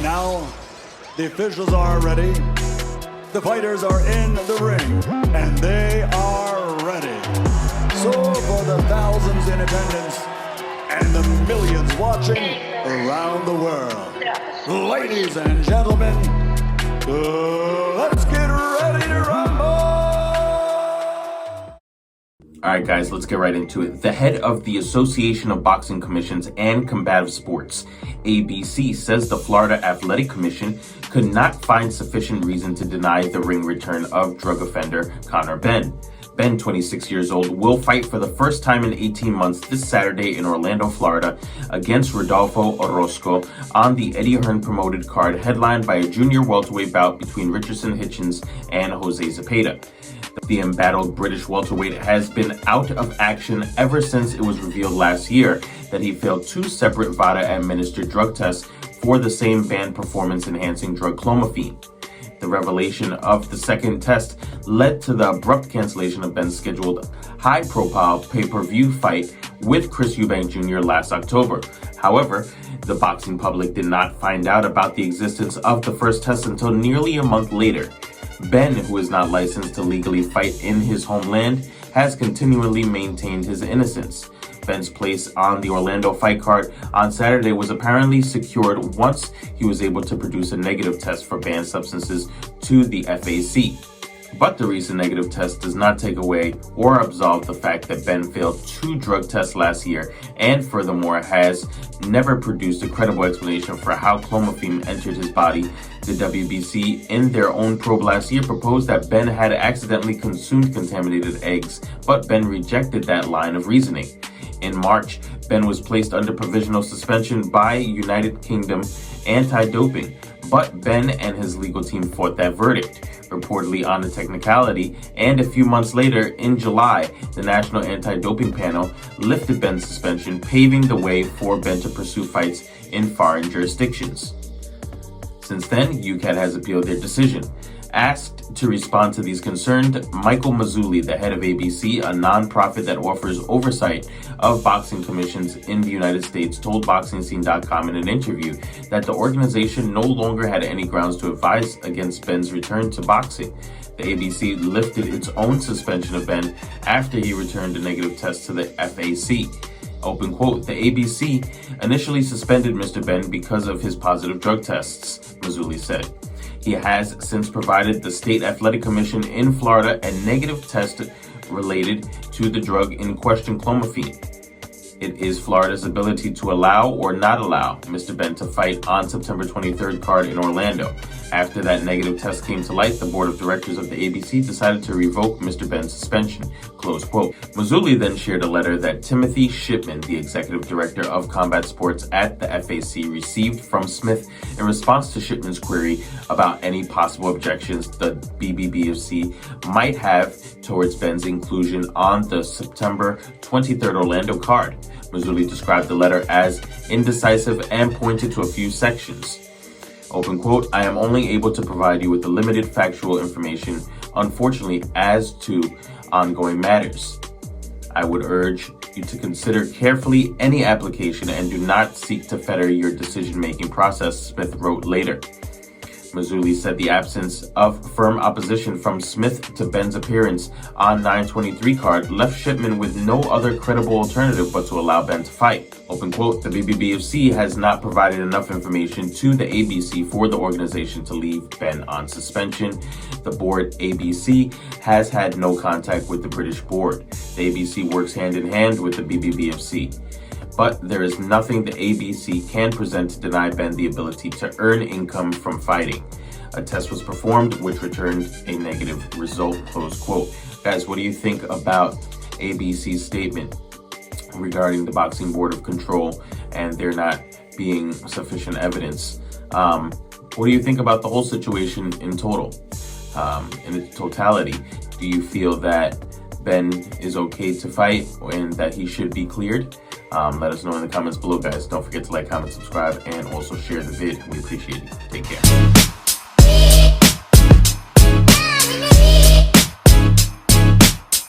now, the officials are ready. The fighters are in the ring, and they are ready. So for the thousands in attendance and the millions watching around the world, ladies and gentlemen, let's get ready to rumble! All right, guys, let's get right into it. The head of the Association of Boxing Commissions and Combative Sports, ABC, says the Florida Athletic Commission could not find sufficient reason to deny the ring return of drug offender Conor Benn. Benn, 26 years old, will fight for the first time in 18 months this Saturday in Orlando, Florida, against Rodolfo Orozco on the Eddie Hearn promoted card, headlined by a junior welterweight bout between Richardson Hitchens and Jose Zepeda. The embattled British welterweight has been out of action ever since it was revealed last year that he failed 2 separate VADA-administered drug tests for the same banned performance-enhancing drug clomifene. The revelation of the second test led to the abrupt cancellation of Benn's scheduled high-profile pay-per-view fight with Chris Eubank Jr. last October. However, the boxing public did not find out about the existence of the first test until nearly a month later. Benn, who is not licensed to legally fight in his homeland, has continually maintained his innocence. Benn's place on the Orlando fight card on Saturday was apparently secured once he was able to produce a negative test for banned substances to the FAC. But the recent negative test does not take away or absolve the fact that Benn failed 2 drug tests last year and furthermore has never produced a credible explanation for how clomifene entered his body. The WBC, in their own probe last year, proposed that Benn had accidentally consumed contaminated eggs, but Benn rejected that line of reasoning. In March, Benn was placed under provisional suspension by United Kingdom anti-doping, but Benn and his legal team fought that verdict, reportedly on a technicality, and a few months later, in July, the National Anti-Doping Panel lifted Benn's suspension, paving the way for Benn to pursue fights in foreign jurisdictions. Since then, UKAD has appealed their decision. Asked to respond to these concerns, Michael Mazzulli, the head of ABC, a non-profit that offers oversight of boxing commissions in the United States, told BoxingScene.com in an interview that the organization no longer had any grounds to advise against Benn's return to boxing. The ABC lifted its own suspension of Benn after he returned a negative test to the FAC. Open quote, the ABC initially suspended Mr. Benn because of his positive drug tests, Mazzulli said. He has since provided the State Athletic Commission in Florida a negative test related to the drug in question, clomifene. It is Florida's ability to allow or not allow Mr. Benn to fight on September 23rd card in Orlando. After that negative test came to light, the board of directors of the ABC decided to revoke Mr. Benn's suspension, close quote. Mazzulli then shared a letter that Timothy Shipman, the executive director of combat sports at the FAC, received from Smith in response to Shipman's query about any possible objections the BBBFC might have towards Benn's inclusion on the September 23rd Orlando card. Mazzulli described the letter as indecisive and pointed to a few sections. Open quote, I am only able to provide you with the limited factual information, unfortunately, as to ongoing matters. I would urge you to consider carefully any application and do not seek to fetter your decision-making process, Smith wrote later. Mazzulli said the absence of firm opposition from Smith to Benn's appearance on 923 card left Shipman with no other credible alternative but to allow Benn to fight. Open quote, the BBBFC has not provided enough information to the ABC for the organization to leave Benn on suspension. The board, ABC, has had no contact with the British board. The ABC works hand in hand with the BBBFC. But there is nothing the ABC can present to deny Benn the ability to earn income from fighting. A test was performed which returned a negative result, close quote. Guys, what do you think about ABC's statement regarding the Boxing Board of Control and there not being sufficient evidence? What do you think about the whole situation in total, in its totality? Do you feel that Benn is okay to fight and that he should be cleared? Let us know in the comments below, guys. Don't forget to like, comment, subscribe, and also share the vid. We appreciate it. Take care.